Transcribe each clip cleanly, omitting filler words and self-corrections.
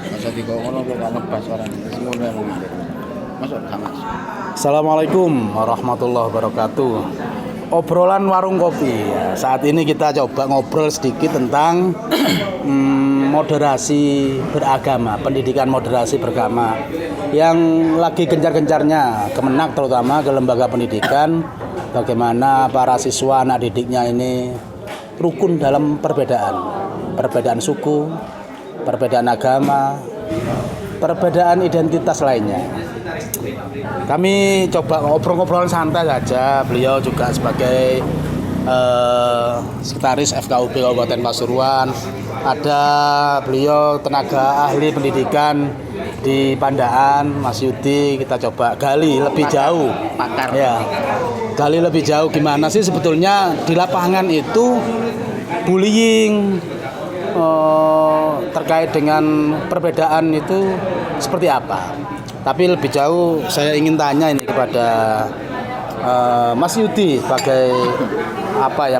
Masa dikongkon kok gak ngebas orang ngono emang. Masuk Mas. Assalamualaikum warahmatullahi wabarakatuh. Obrolan warung kopi. Ya, saat ini kita coba ngobrol sedikit tentang moderasi beragama, pendidikan moderasi beragama yang lagi gencar-gencarnya Kemenak, terutama ke lembaga pendidikan, bagaimana para siswa anak didiknya ini rukun dalam perbedaan suku, perbedaan agama, perbedaan identitas lainnya. Kami coba ngobrol-ngobrol santai saja. Beliau juga sebagai sekretaris FKUP Kabupaten Pasuruan. Ada beliau tenaga ahli pendidikan di Pandaan, Mas Yudi. Kita coba gali lebih jauh. Pakar. Ya, gali lebih jauh gimana sih sebetulnya di lapangan itu bullying terkait dengan perbedaan itu seperti apa. Tapi lebih jauh saya ingin tanya ini kepada Mas Yudi sebagai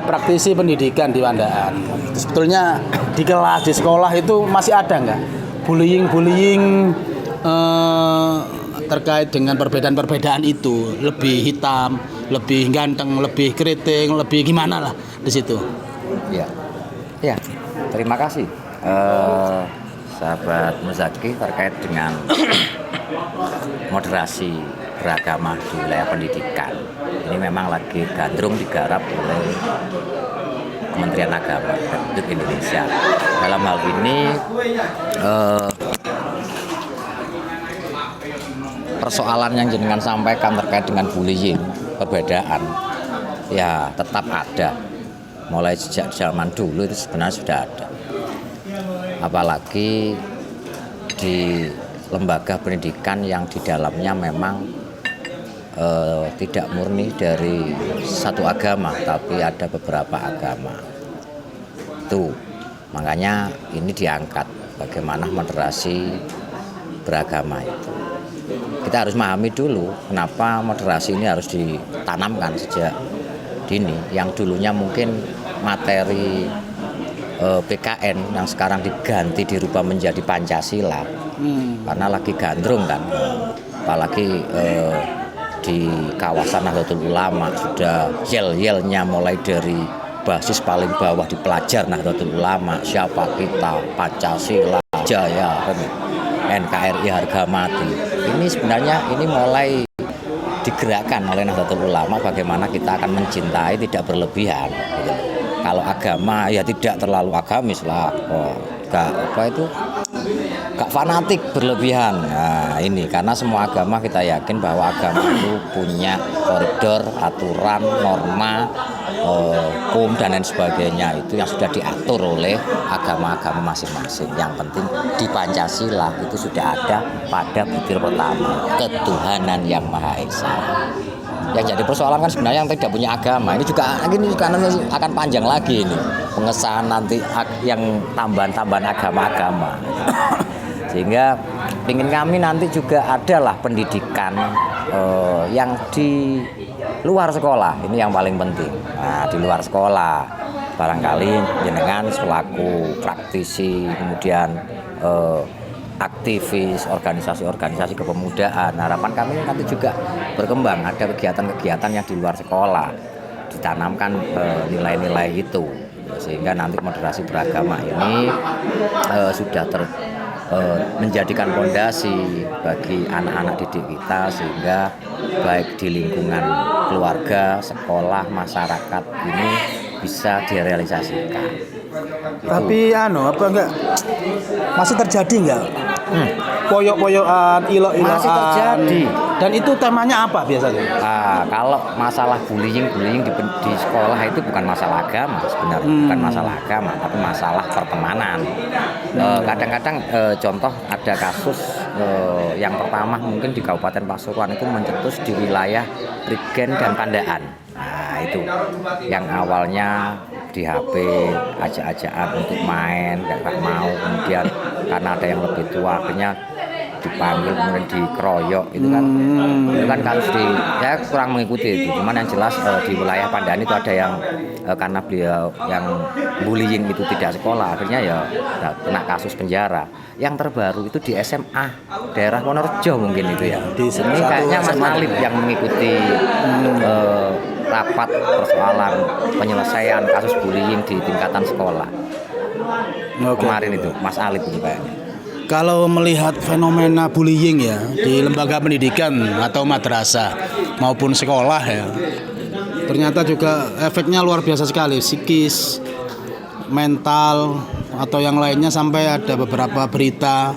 praktisi pendidikan di Pandaan. Sebetulnya di kelas, di sekolah itu masih ada nggak bullying terkait dengan perbedaan-perbedaan itu? Lebih hitam, lebih ganteng, lebih keriting, lebih gimana lah di situ? Ya, terima kasih sahabat Muzaki terkait dengan moderasi beragama di wilayah pendidikan. Ini memang lagi gandrung digarap oleh Kementerian Agama Republik Indonesia. Dalam hal ini persoalan yang jenengan sampaikan terkait dengan bullying, perbedaan, ya tetap ada. Mulai sejak zaman dulu itu sebenarnya sudah ada. Apalagi di lembaga pendidikan yang di dalamnya memang tidak murni dari satu agama, tapi ada beberapa agama. Itu makanya ini diangkat bagaimana moderasi beragama itu. Kita harus memahami dulu kenapa moderasi ini harus ditanamkan sejak dini. Yang dulunya mungkin materi PKN yang sekarang diganti dirubah menjadi Pancasila karena lagi gandrung kan, apalagi di kawasan Nahdlatul Ulama sudah yel-yelnya mulai dari basis paling bawah di pelajar Nahdlatul Ulama, siapa kita, Pancasila, Jaya, NKRI harga mati. Ini sebenarnya ini mulai digerakkan oleh Nahdlatul Ulama bagaimana kita akan mencintai tidak berlebihan gitu. Kalau agama ya tidak terlalu agamis lah, gak fanatik berlebihan. Nah ini karena semua agama kita yakin bahwa agama itu punya koridor, aturan, norma, hukum dan lain sebagainya itu yang sudah diatur oleh agama-agama masing-masing. Yang penting di Pancasila itu sudah ada pada butir pertama, ketuhanan yang Maha Esa. Yang jadi persoalan kan sebenarnya yang tidak punya agama ini juga nanti akan panjang lagi ini pengesahan nanti yang tambahan-tambahan agama-agama. Sehingga ingin kami nanti juga adalah pendidikan yang di luar sekolah, ini yang paling penting. Nah, di luar sekolah barangkali jenengan selaku praktisi, kemudian aktivis organisasi-organisasi kepemudaan, harapan kami nanti juga berkembang, ada kegiatan-kegiatan yang di luar sekolah ditanamkan nilai-nilai itu, sehingga nanti moderasi beragama ini sudah menjadikan fondasi bagi anak-anak didik kita, sehingga baik di lingkungan keluarga, sekolah, masyarakat ini bisa direalisasikan. Tapi masih terjadi enggak? Poyok-poyokan, ilok-ilokan. Masih terjadi. Dan itu temanya apa biasanya? Kalau masalah bullying di sekolah itu bukan masalah agama sebenarnya, bukan masalah agama, tapi masalah pertemanan. Kadang-kadang contoh ada kasus yang pertama mungkin di Kabupaten Pasuruan itu mencetus di wilayah Prigen dan Pandaan. Nah itu yang awalnya di HP ajak-ajakan untuk main, gak mau, kemudian karena ada yang lebih tua akhirnya dipanggil kemudian dikeroyok itu kan kasus saya kurang mengikuti itu. Cuman yang jelas di wilayah Pandan itu ada yang karena beliau yang bullying itu tidak sekolah, akhirnya ya kena kasus penjara. Yang terbaru itu di SMA daerah Wonorejo mungkin itu ya. Ini kayaknya Mas Alif yang mengikuti rapat persoalan penyelesaian kasus bullying di tingkatan sekolah. Kemarin itu Mas Alif itu kayaknya. Kalau melihat fenomena bullying ya di lembaga pendidikan atau madrasah maupun sekolah ya, ternyata juga efeknya luar biasa sekali, psikis, mental atau yang lainnya, sampai ada beberapa berita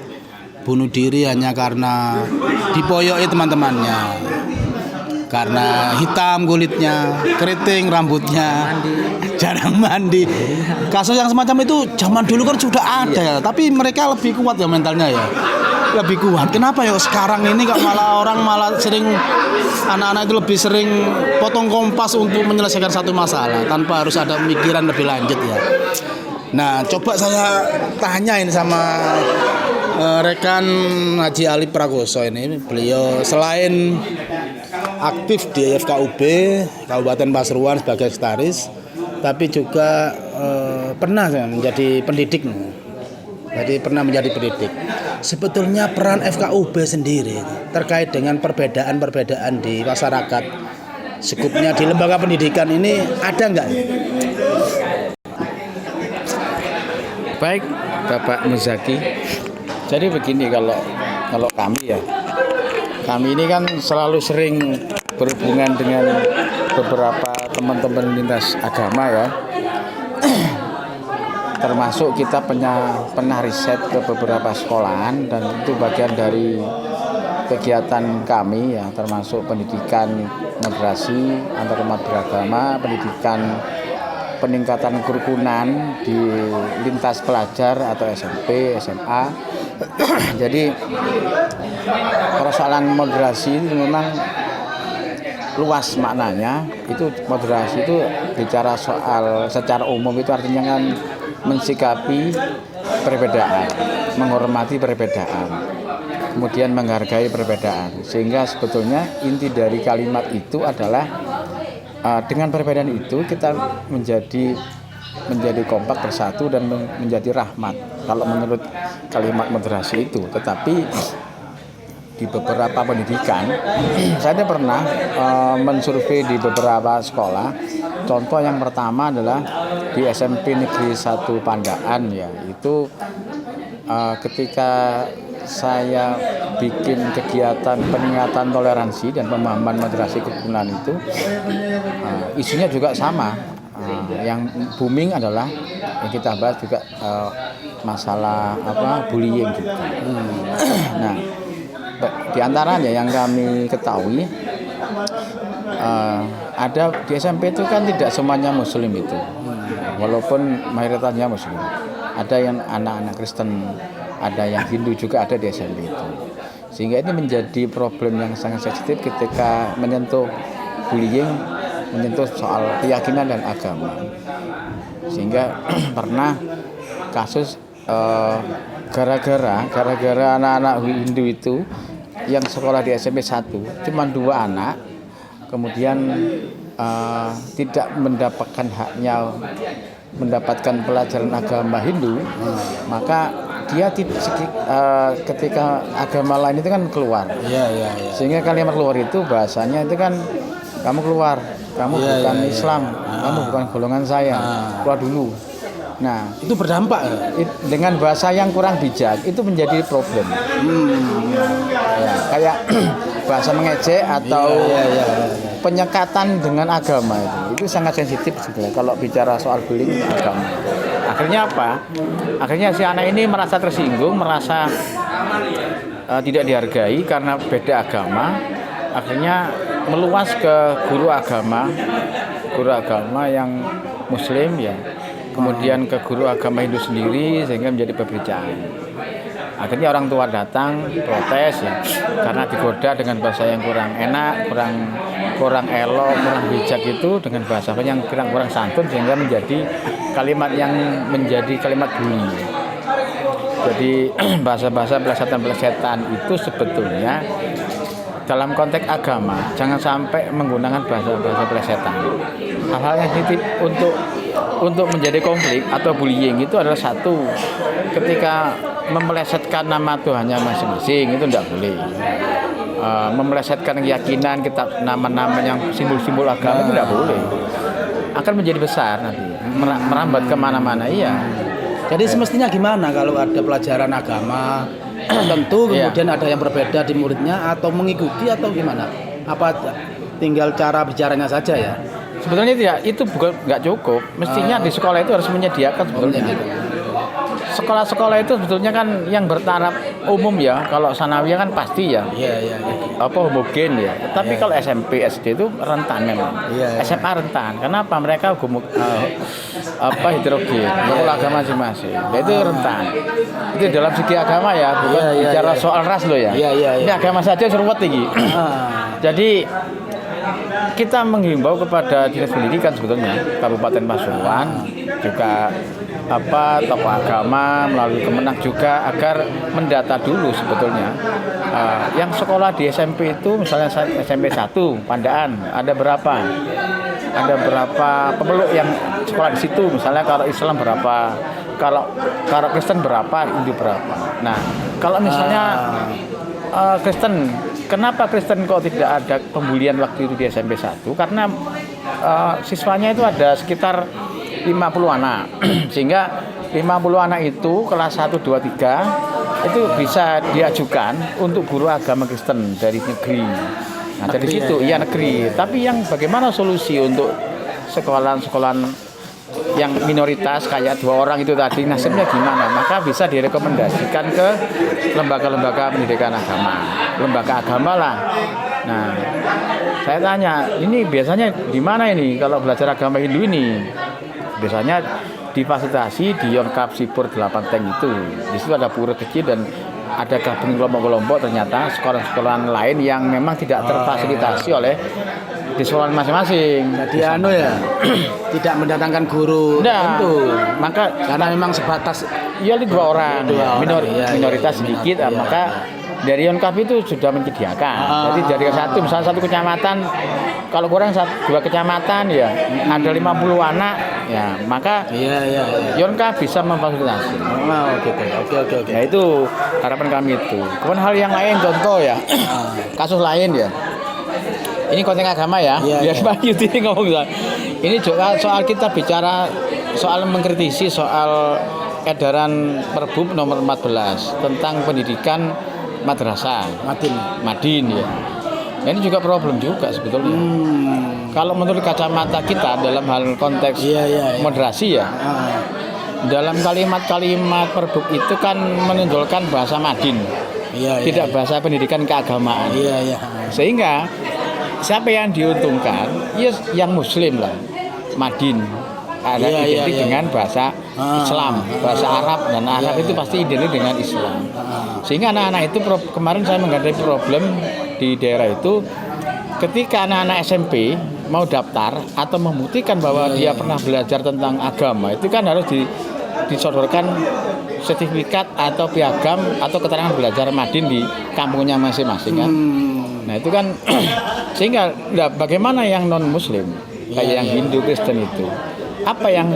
bunuh diri hanya karena dipoyoki teman-temannya, karena hitam kulitnya, keriting rambutnya, jarang mandi. Kasus yang semacam itu zaman dulu kan sudah ada ya, tapi mereka lebih kuat ya mentalnya ya, lebih kuat. Kenapa ya sekarang ini kok malah sering, anak-anak itu lebih sering potong kompas untuk menyelesaikan satu masalah tanpa harus ada pemikiran lebih lanjut ya. Nah, coba saya tanyain sama rekan Haji Ali Prakoso ini. Beliau selain aktif di FKUB Kabupaten Pasuruan sebagai sekretaris, tapi juga pernah menjadi pendidik. Jadi pernah menjadi pendidik. Sebetulnya peran FKUB sendiri terkait dengan perbedaan-perbedaan di masyarakat, sekupnya di lembaga pendidikan ini ada nggak? Baik, Bapak Muzaki. Jadi begini, kalau kami ya, kami ini kan selalu sering berhubungan dengan beberapa teman-teman lintas agama ya. Termasuk kita pernah riset ke beberapa sekolahan, dan itu bagian dari kegiatan kami ya, termasuk pendidikan moderasi antarumat beragama, pendidikan peningkatan kerukunan di lintas pelajar atau SMP, SMA. Jadi persoalan moderasi itu memang luas maknanya. Itu moderasi itu bicara soal secara umum, itu artinya kan mensikapi perbedaan, menghormati perbedaan, kemudian menghargai perbedaan. Sehingga sebetulnya inti dari kalimat itu adalah dengan perbedaan itu kita menjadi kompak bersatu dan menjadi rahmat. Kalau menurut kalimat moderasi itu, tetapi di beberapa pendidikan saya pernah mensurvei di beberapa sekolah. Contoh yang pertama adalah di SMP Negeri 1 Pandaan ya, itu ketika saya bikin kegiatan peningkatan toleransi dan pemahaman moderasi kerukunan itu, isunya juga sama. Yang booming adalah yang kita bahas juga masalah bullying gitu. Nah, di antaranya yang kami ketahui, ada di SMP itu kan tidak semuanya Muslim itu, walaupun mayoritasnya Muslim. Ada yang anak-anak Kristen, ada yang Hindu juga ada di SMP itu. Sehingga ini menjadi problem yang sangat sensitif ketika menyentuh bullying, menyentuh soal keyakinan dan agama. Sehingga pernah kasus gara-gara anak-anak Hindu itu yang sekolah di SMP 1 cuma 2 anak, kemudian tidak mendapatkan haknya mendapatkan pelajaran agama Hindu, maka dia ketika agama lain itu kan keluar. Sehingga kalimat keluar itu bahasanya itu kan, kamu keluar, kamu bukan Islam, kamu bukan golongan saya, keluar dulu. Nah, itu berdampak dengan bahasa yang kurang bijak, itu menjadi problem. Ya, kayak bahasa mengejek atau penyekatan dengan agama itu sangat sensitif sebenarnya kalau bicara soal bullying agama. Akhirnya apa? Akhirnya si anak ini merasa tersinggung, merasa tidak dihargai karena beda agama. Akhirnya meluas ke guru agama yang Muslim ya. Kemudian ke guru agama Hindu sendiri, sehingga menjadi perbedaan. Akhirnya orang tua datang protes ya, karena digoda dengan bahasa yang kurang enak, kurang elok, kurang bijak itu, dengan bahasa yang kurang santun, sehingga menjadi kalimat yang menjadi kalimat bully. Jadi bahasa-bahasa plesetan-plesetan itu sebetulnya dalam konteks agama jangan sampai menggunakan bahasa-bahasa plesetan. Hal-hal yang untuk menjadi konflik atau bullying itu adalah satu, ketika memelesetkan nama Tuhannya masing-masing itu tidak boleh. Memelesetkan keyakinan kita nama-nama yang simbol-simbol agama itu tidak boleh. Akan menjadi besar nanti, merambat kemana-mana. Iya. Jadi semestinya gimana kalau ada pelajaran agama tertentu kemudian ada yang berbeda di muridnya atau mengikuti atau gimana? Apa tinggal cara bicaranya saja ya? Sebetulnya tidak, itu bukan nggak cukup. Mestinya di sekolah itu harus menyediakan sebetulnya. Sekolah-sekolah itu sebetulnya kan yang bertaraf umum ya. Kalau sanawiyah kan pasti ya. Iya. Homogen ya. Tapi kalau SMP, SD itu rentan memang. Iya. SMA rentan. Kenapa? Mereka heterogen. Agama masing-masing. Itu rentan. Itu dalam segi agama ya, bukan bicara soal ras loh ya. Iya. Ini agama saja seruat tinggi. Jadi kita menghimbau kepada Dinas Pendidikan sebetulnya Kabupaten Pasuruan juga tokoh agama melalui Kemenak juga agar mendata dulu sebetulnya yang sekolah di SMP itu misalnya SMP 1 Pandaan ada berapa pemeluk yang sekolah di situ, misalnya kalau Islam berapa, kalau Kristen berapa, Hindu berapa. Nah kalau misalnya Kristen, kenapa Kristen kok tidak ada pembulian waktu itu di SMP 1? Karena siswanya itu ada sekitar 50 anak. Sehingga 50 anak itu kelas 1, 2, 3 itu bisa diajukan untuk guru agama Kristen dari negeri. Nah, dari situ iya negeri. Tapi yang bagaimana solusi untuk sekolahan-sekolahan yang minoritas kayak 2 orang itu tadi nasibnya gimana? Maka bisa direkomendasikan ke lembaga-lembaga pendidikan agama, lembaga agama lah. Nah, saya tanya, ini biasanya di mana ini kalau belajar agama Hindu ini? Biasanya difasilitasi di Yonkap Sipur 8 Tank itu. Di situ ada pura kecil dan ada gabung kelompok-kelompok, ternyata sekolah-sekolah lain yang memang tidak terfasilitasi oleh di sekolah masing-masing. Jadi tidak mendatangkan guru tertentu. Maka karena memang sebatas 2 orang, minoritas sedikit, maka dari Yonkap itu sudah menyediakan. Jadi dari misalnya satu kecamatan, kalau kurang 2 kecamatan ya ada 50 anak ya, maka Yonkap bisa memfasilitasi. Oke. Ya itu harapan kami itu. Kemudian hal yang lain contoh ya, kasus lain ya. Ini konteks agama ya. Biar Pak Yudi ngomong soal. Ini juga soal kita bicara soal mengkritisi soal edaran Perbup nomor 14 tentang pendidikan madrasah Madin ya. Nah, ini juga problem juga sebetulnya. Kalau menurut kacamata kita dalam hal konteks moderasi ya. Dalam kalimat-kalimat Perbup itu kan menonjolkan bahasa Madin. Tidak bahasa pendidikan keagamaan. Sehingga siapa yang diuntungkan? Ya yang muslim lah. Madin ada identik dengan bahasa Islam, bahasa Arab, dan Arab itu pasti identik dengan Islam. Sehingga anak-anak itu kemarin saya menghadapi problem di daerah itu, ketika anak-anak SMP mau daftar atau membuktikan bahwa dia pernah belajar tentang agama, itu kan harus disodorkan sertifikat atau piagam atau keterangan belajar Madin di kampungnya masing-masing kan. Nah itu kan sehingga bagaimana yang non muslim kayak yang Hindu Kristen itu, apa yang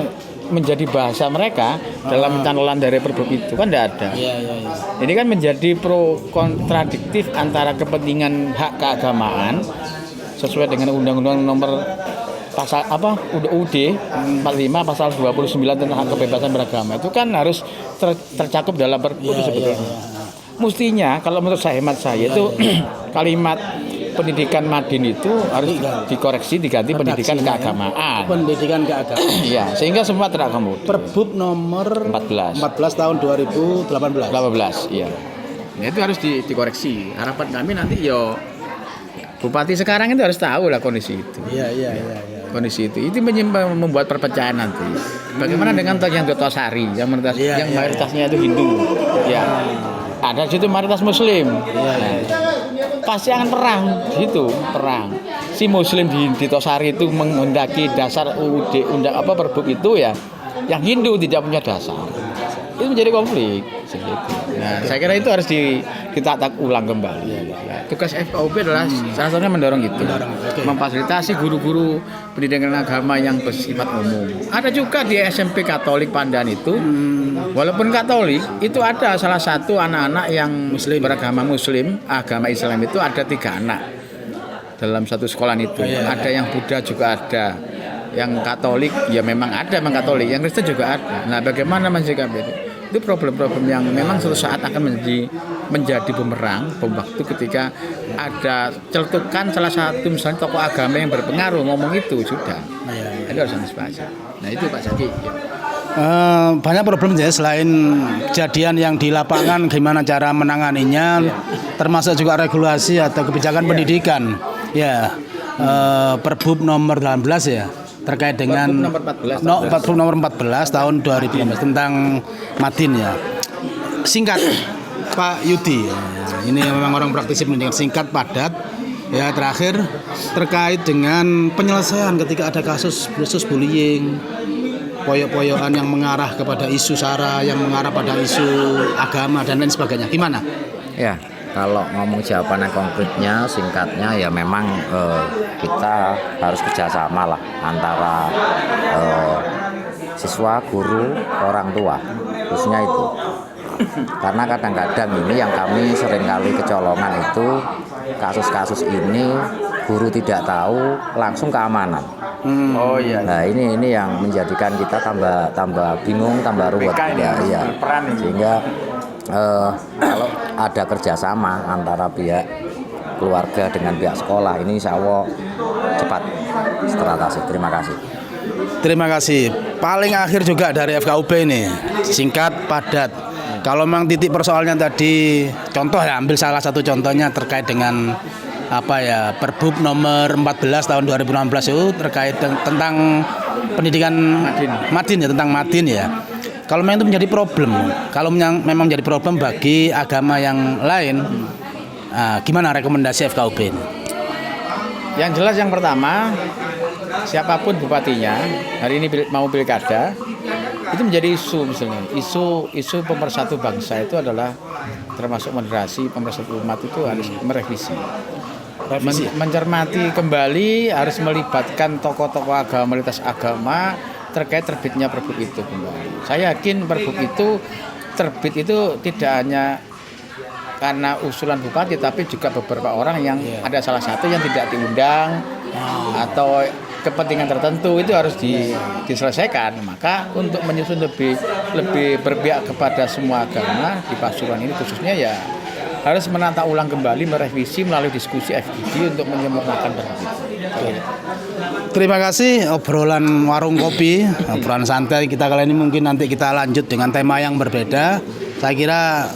menjadi bahasa mereka dalam canolan dari Perbup itu kan tidak ada. Ini kan menjadi pro kontradiktif antara kepentingan hak keagamaan sesuai dengan Undang-Undang nomor pasal UUD 45 pasal 29 tentang hak kebebasan beragama itu kan harus tercakup dalam Perbup itu sebetulnya. Mestinya kalau menurut hemat saya itu kalimat pendidikan Madin itu harus dikoreksi diganti pendidikan keagamaan. Pendidikan keagamaan. Ya, sehingga semua terakomodir. Perbup nomor 14 tahun 2018. 18, iya. Ya, itu harus dikoreksi. Harapan kami nanti Bupati sekarang itu harus tahu lah kondisi itu. Iya. Kondisi itu membuat perpecahan nanti. Bagaimana dengan yang Dotosari yang mayoritasnya itu Hindu. Ya. Ada situ mayoritas Muslim. Pasti akan perang si Muslim di Tosari itu menghendaki dasar Perbup itu ya, yang Hindu tidak punya dasar, itu menjadi konflik seperti itu. Nah, saya kira itu harus ditata ulang kembali. Ya, tugas FKUP adalah salah satunya mendorong itu, memfasilitasi guru-guru pendidikan agama yang bersifat umum. Ada juga di SMP Katolik Pandan itu, walaupun Katolik itu ada salah satu anak-anak yang beragama Muslim, agama Islam itu ada 3 anak dalam satu sekolah itu. Ada yang Buddha juga ada. Yang Katolik ya memang ada, memang Katolik, yang Kristen juga ada. Nah, bagaimana mensikapi itu problem-problem yang memang suatu saat akan menjadi bumerang bom waktu ketika ada celetukan salah satu misalnya tokoh agama yang berpengaruh ngomong itu sudah. Itu harus antisipasi. Nah, itu Pak Zaki. Banyak problem ya, selain kejadian yang di lapangan gimana cara menanganinya, termasuk juga regulasi atau kebijakan pendidikan. Ya, Perbup nomor 18 ya, terkait dengan Perbup nomor 14 tahun 2016 tentang Madin ya. Singkat Pak Yudi, ini memang orang praktisi pendidikan, singkat padat. Ya, terakhir terkait dengan penyelesaian ketika ada kasus bullying, poyok-poyokan yang mengarah kepada isu sara, yang mengarah pada isu agama dan lain sebagainya. Gimana? Ya, kalau ngomong jawabannya konkretnya, singkatnya ya memang kita harus kerjasama lah antara siswa, guru, orang tua, khususnya itu. Karena kadang-kadang ini yang kami seringkali kecolongan itu kasus-kasus ini guru tidak tahu langsung keamanan. Nah ini yang menjadikan kita tambah bingung, tambah ruwet. Ya. Sehingga kalau ada kerjasama antara pihak keluarga dengan pihak sekolah, ini insya Allah cepat teratasi. Terima kasih. Terima kasih. Paling akhir juga dari FKUP ini, singkat, padat. Kalau memang titik persoalannya tadi, contoh ya, ambil salah satu contohnya terkait dengan Perbup nomor 14 tahun 2016 itu terkait tentang pendidikan Madin ya, tentang Madin ya. Kalau memang itu menjadi problem, kalau memang menjadi problem bagi agama yang lain, gimana rekomendasi FKUP ini? Yang jelas yang pertama, siapapun bupatinya hari ini mau pilkada, itu menjadi isu misalnya. Isu pemersatu bangsa itu adalah termasuk moderasi, pemersatu umat itu harus merevisi. Mencermati kembali, harus melibatkan tokoh-tokoh agama, lintas agama terkait terbitnya Perbup itu kembali. Saya yakin Perbup itu terbit itu tidak hanya karena usulan bupati, tapi juga beberapa orang yang ada salah satu yang tidak diundang atau kepentingan tertentu itu harus diselesaikan. Maka untuk menyusun lebih berpihak kepada semua agama di Pasuruan ini khususnya ya harus menata ulang kembali, merevisi melalui diskusi FGD untuk menyempurnakan Perbup itu. Terima kasih obrolan warung kopi, obrolan santai kita kali ini. Mungkin nanti kita lanjut dengan tema yang berbeda. Saya kira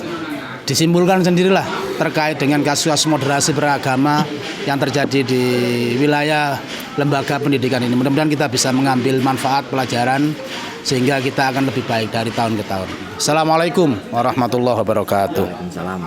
disimpulkan sendirilah terkait dengan kasus moderasi beragama yang terjadi di wilayah lembaga pendidikan ini. Mudah-mudahan kita bisa mengambil manfaat pelajaran sehingga kita akan lebih baik dari tahun ke tahun. Assalamualaikum warahmatullahi wabarakatuh. Waalaikumsalam.